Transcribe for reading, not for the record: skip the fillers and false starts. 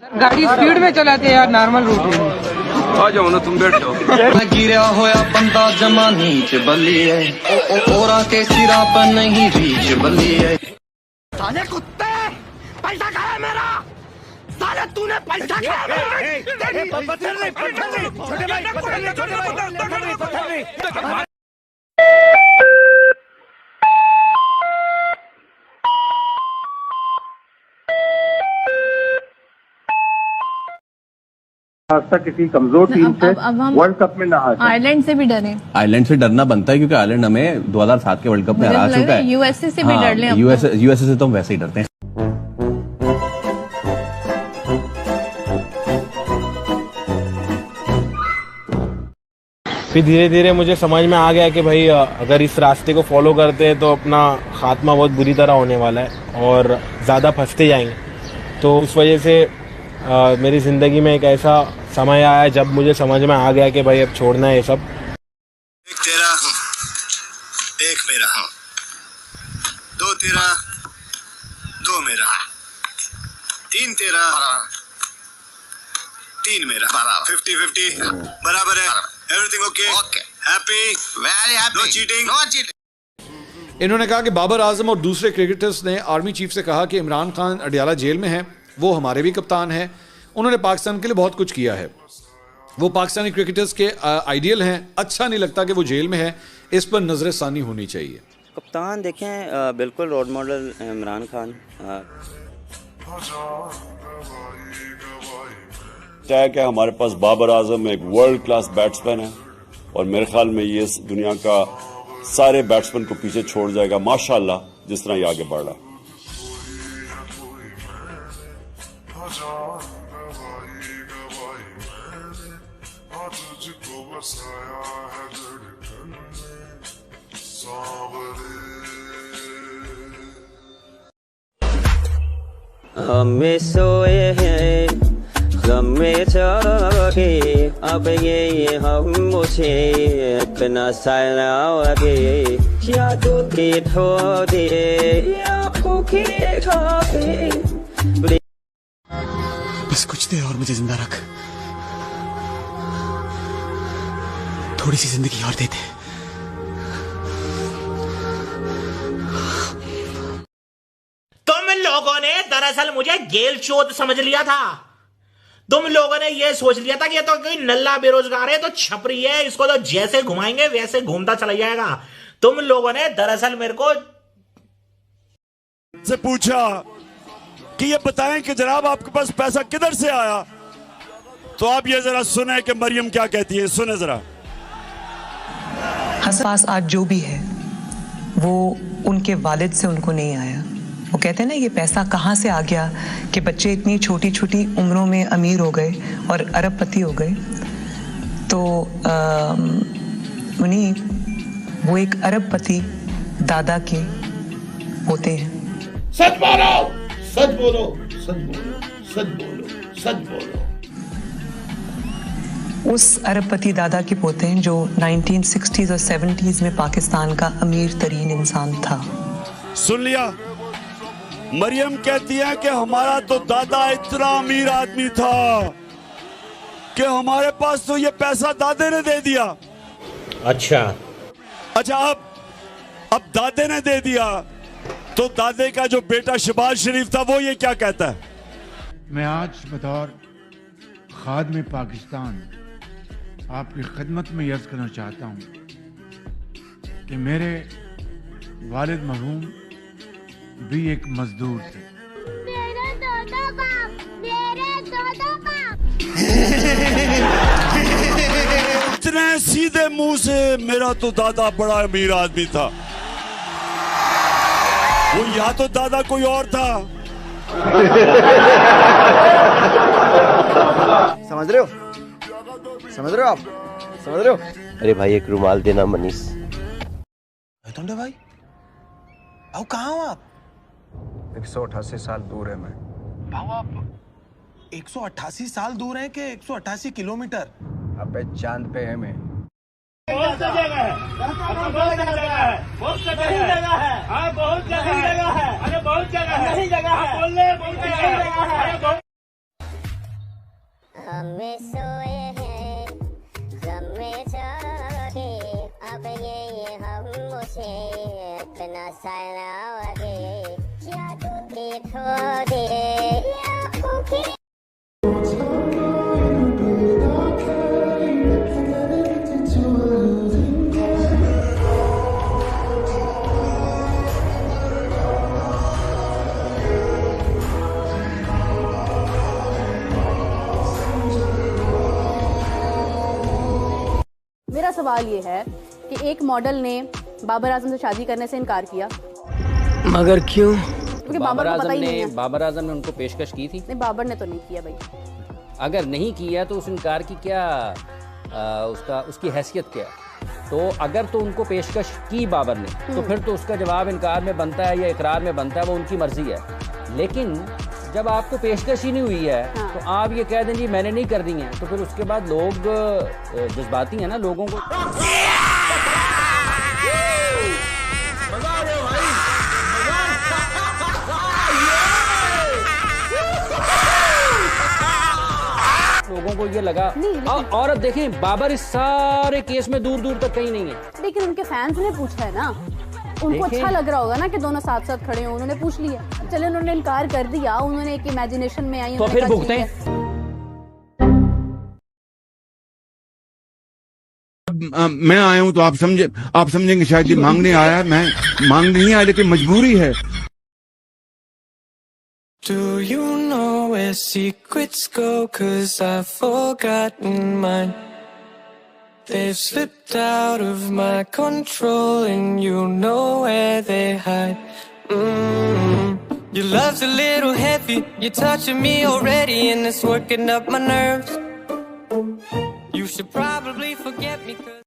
गाड़ी स्पीड में चलाते यार, नॉर्मल रूट में। आ जाओ ना, तुम बैठो। गिरा होया बंदा जमा नीच बली है, ओरा के सिरा पर नहीं रीच बली है। साले कुत्ते, पैसा खाया मेरा। साले तूने पैसा खाया मेरा। पत्थर नहीं, छोटे भाई, पत्थर नहीं। आज तक किसी कमजोर टीम से वर्ल्ड कप में ना हारे। आयरलैंड से भी डरे। आयरलैंड से डरना बनता है क्योंकि आयरलैंड हमें 2007 के वर्ल्ड कप में हरा चुका है। यूएसए से भी डर ले। यूएसए से तो हम वैसे ही डरते हैं। फिर धीरे धीरे मुझे समझ में आ गया कि भाई अगर इस रास्ते को फॉलो करते हैं तो अपना खात्मा बहुत बुरी तरह होने वाला है और ज़्यादा फंसते जाएंगे। तो उस वजह से मेरी ज़िंदगी में एक ऐसा समय आया जब मुझे समझ में आ गया कि भाई अब छोड़ना है ये सब। एक तेरा एक मेरा, दो तेरा दो मेरा, तीन तेरा तीन मेरा, 50-50 बराबर है। Everything okay? Happy? Very happy. No cheating? No cheating. इन्होंने कहा कि बाबर आजम और दूसरे क्रिकेटर्स ने आर्मी चीफ से कहा कि इमरान खान अडियाला जेल में है, वो हमारे भी कप्तान हैं, उन्होंने पाकिस्तान के लिए बहुत कुछ किया है, वो पाकिस्तानी क्रिकेटर्स के आइडियल हैं, अच्छा नहीं लगता कि वो जेल में है, इस पर नजर सानी होनी चाहिए। कप्तान देखें बिल्कुल रोल मॉडल इमरान खान। क्या है कि हमारे पास बाबर आजम एक वर्ल्ड क्लास बैट्समैन है और मेरे ख्याल में ये इस दुनिया का सारे बैट्समैन को पीछे छोड़ जाएगा माशाल्लाह, जिस तरह ये आगे बढ़ रहा है। हमें सोए हैं गम में जागे, अब ये हम मुझे इतना सलाओगे, यादों के ढोदे आँखों के खाके। बस कुछ देर और मुझे जिंदा रख, थोड़ी सी जिंदगी और दे दे। तुम लोगों ने दरअसल मुझे गेल चोद समझ लिया था। तुम लोगों ने ये सोच लिया था कि ये तो कोई नल्ला बेरोजगार है, तो छपरी है, इसको तो जैसे घुमाएंगे वैसे घूमता चला जाएगा। तुम लोगों ने दरअसल मेरे को से पूछा कि ये बताएं कि जनाब आपके पास पैसा किधर से आया, तो आप ये जरा सुने कि मरियम क्या कहती है। सुने जरा। पास आज जो भी है वो उनके वालिद से उनको नहीं आया। वो कहते हैं ना, ये पैसा कहाँ से आ गया कि बच्चे इतनी छोटी छोटी उम्रों में अमीर हो गए और अरबपति हो गए। तो उन्हीं वो एक अरबपति दादा के पोते हैं। सच बोलो, सच बोलो, सच बोलो, सच बोलो, सच बोलो। उस अरबपति दादा के पोते हैं जो 1960s और 70s में पाकिस्तान का अमीर तरीन इंसान था। सुन लिया? मरियम कहती है कि हमारा तो दादा इतना अमीर आदमी था कि हमारे पास तो ये पैसा दादे ने दे दिया। अच्छा, अब दादे ने दे दिया तो दादे का जो बेटा शहबाज शरीफ था वो ये क्या कहता है? मैं आज बतौर खादिम पाकिस्तान आपकी खिदमत में अर्ज करना चाहता हूँ कि मेरे वालिद मरहूम भी एक मजदूर थे। मेरे दादा बाप, मेरे दादा बाप। इतने सीधे मुंह से मेरा तो दादा बड़ा अमीर आदमी था, वो यहाँ तो दादा कोई और था। समझ रहे हो? समझ रहे हो आप? समझ रहे हो? अरे भाई एक रुमाल देना मनीष। भाई आओ, कहाँ हो आप? 188 साल दूर है मैं। भाऊ आप 188 साल दूर हैं कि 188 किलोमीटर? अबे चांद पे है मैं। बहुत जगह है, बहुत जगह है, बहुत जगह है, बहुत जगह है, अरे बहुत जगह है, बहुत जगह है, बोल ले, बहुत जगह है। छोड़े आँखों की मेरा सवाल ये है कि एक मॉडल ने बाबर आजम से शादी करने से इनकार किया, मगर क्यों? क्योंकि बाबर को पता ही नहीं है। बाबर आजम ने उनको पेशकश की थी। नहीं, बाबर ने तो नहीं किया भाई। अगर नहीं किया तो उस इनकार की क्या उसकी हैसियत क्या? तो अगर तो उनको पेशकश की बाबर ने तो फिर तो उसका जवाब इनकार में बनता है या इकरार में बनता है, वो उनकी मर्जी है। लेकिन जब आपको पेशकश ही नहीं हुई है तो आप ये कह दें जी मैंने नहीं कर दी है, तो फिर उसके बाद लोग जज्बाती हैं ना, लोगों को लोगों को ये लगा। औरत देखें, बाबर इस सारे केस में दूर दूर तक कहीं नहीं है। लेकिन उनके फैंस ने पूछा है ना, उनको अच्छा लग रहा होगा ना कि दोनों साथ साथ खड़े हो, उन्होंने पूछ लिया। चले उन्होंने इनकार कर दिया, उन्होंने एक इमेजिनेशन में आई, तो फिर भुगते हैं। मैं आया हूं तो आप समझेंगे शायद ये मांगने आया, मैं मांग नहीं आया लेकिन मजबूरी है। Do you know where secrets go? 'Cause I've forgotten mine. They've slipped out of my control and you know where they hide. Your love's a little heavy, you're touching me already and it's working up my nerves. You should probably